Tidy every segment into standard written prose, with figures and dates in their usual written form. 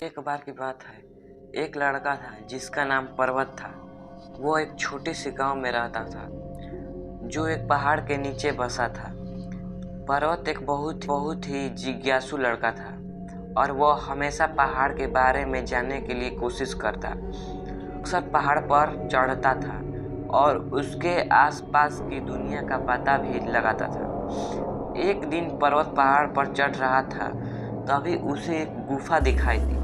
एक बार की बात है, एक लड़का था जिसका नाम पर्वत था। वो एक छोटे से गांव में रहता था जो एक पहाड़ के नीचे बसा था। पर्वत एक बहुत बहुत ही जिज्ञासु लड़का था और वह हमेशा पहाड़ के बारे में जानने के लिए कोशिश करता। अक्सर पहाड़ पर चढ़ता था और उसके आसपास की दुनिया का पता भी लगाता था। एक दिन पर्वत पहाड़ पर चढ़ रहा था, तभी उसे एक गुफा दिखाई दी।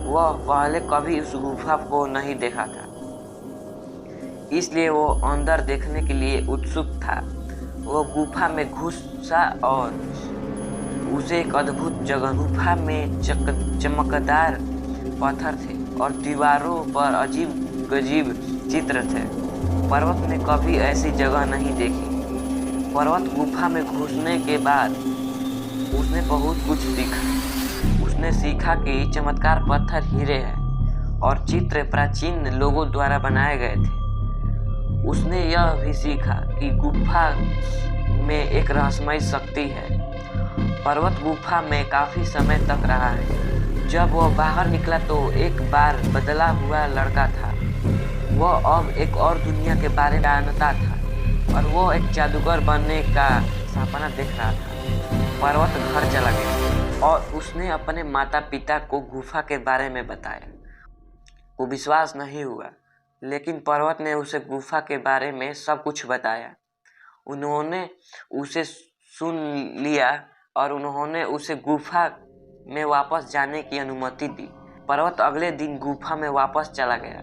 वह पहले कभी उस गुफा को नहीं देखा था, इसलिए वो अंदर देखने के लिए उत्सुक था। वो गुफा में घुसा और उसे एक अद्भुत जगह। गुफा में चमकदार पत्थर थे और दीवारों पर अजीब गजीब चित्र थे। पर्वत ने कभी ऐसी जगह नहीं देखी। पर्वत गुफा में घुसने के बाद उसने बहुत कुछ सीखा। उसने सीखा कि चमत्कार पत्थर हीरे हैं और चित्र प्राचीन लोगों द्वारा बनाए गए थे। उसने यह भी सीखा कि गुफा में एक रहस्यमय शक्ति है। पर्वत गुफा में काफी समय तक रहा है। जब वह बाहर निकला तो एक बार बदला हुआ लड़का था। वह अब एक और दुनिया के बारे में जानता था और वो एक जादूगर बनने का सपना देख रहा था। पर्वत घर चला गया और उसने अपने माता पिता को गुफा के बारे में बताया। वो विश्वास नहीं हुआ, लेकिन पर्वत ने उसे गुफा के बारे में सब कुछ बताया। उन्होंने उसे सुन लिया और उन्होंने उसे गुफा में वापस जाने की अनुमति दी। पर्वत अगले दिन गुफा में वापस चला गया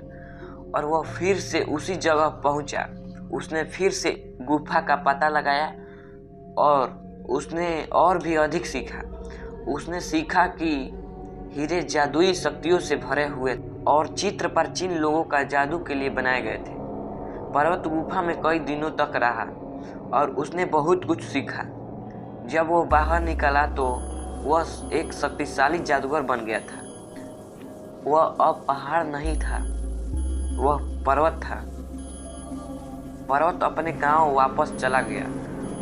और वह फिर से उसी जगह पहुंचा। उसने फिर से गुफा का पता लगाया और उसने और भी अधिक सीखा। उसने सीखा कि हीरे जादुई शक्तियों से भरे हुए और चित्र प्राचीन लोगों का जादू के लिए बनाए गए थे। पर्वत गुफा में कई दिनों तक रहा और उसने बहुत कुछ सीखा। जब वो बाहर निकला तो वह एक शक्तिशाली जादूगर बन गया था। वह अब पहाड़ नहीं था, वह पर्वत था। पर्वत अपने गांव वापस चला गया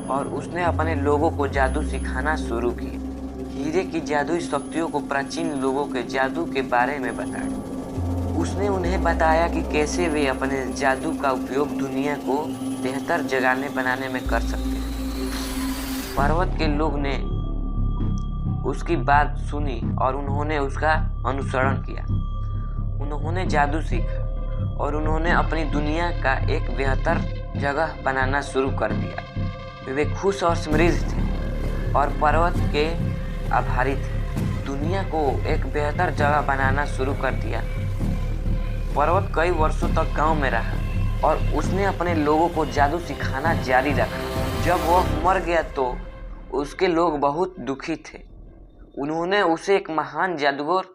और उसने अपने लोगों को जादू सिखाना शुरू किया। हीरे की जादुई शक्तियों को प्राचीन लोगों के जादू के बारे में बताया। उसने उन्हें बताया कि कैसे वे अपने जादू का उपयोग दुनिया को बेहतर जगह बनाने में कर सकते हैं। पर्वत के लोग ने उसकी बात सुनी और उन्होंने उसका अनुसरण किया। उन्होंने जादू सीखा और उन्होंने अपनी दुनिया का एक बेहतर जगह बनाना शुरू कर दिया। वे खुश और समृद्ध थे और पर्वत के आभारी थे। दुनिया को एक बेहतर जगह बनाना शुरू कर दिया। पर्वत कई वर्षों तक गांव में रहा और उसने अपने लोगों को जादू सिखाना जारी रखा। जब वह मर गया तो उसके लोग बहुत दुखी थे। उन्होंने उसे एक महान जादूगर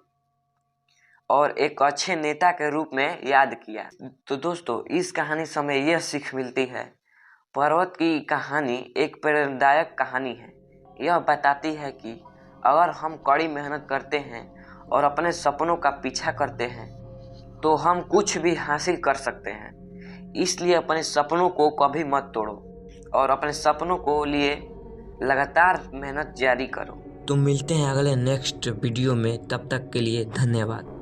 और एक अच्छे नेता के रूप में याद किया। तो दोस्तों, इस कहानी से हमें यह सीख मिलती है, पर्वत की कहानी एक प्रेरणादायक कहानी है। यह बताती है कि अगर हम कड़ी मेहनत करते हैं और अपने सपनों का पीछा करते हैं तो हम कुछ भी हासिल कर सकते हैं। इसलिए अपने सपनों को कभी मत तोड़ो और अपने सपनों को लिए लगातार मेहनत जारी करो। तो मिलते हैं अगले नेक्स्ट वीडियो में, तब तक के लिए धन्यवाद।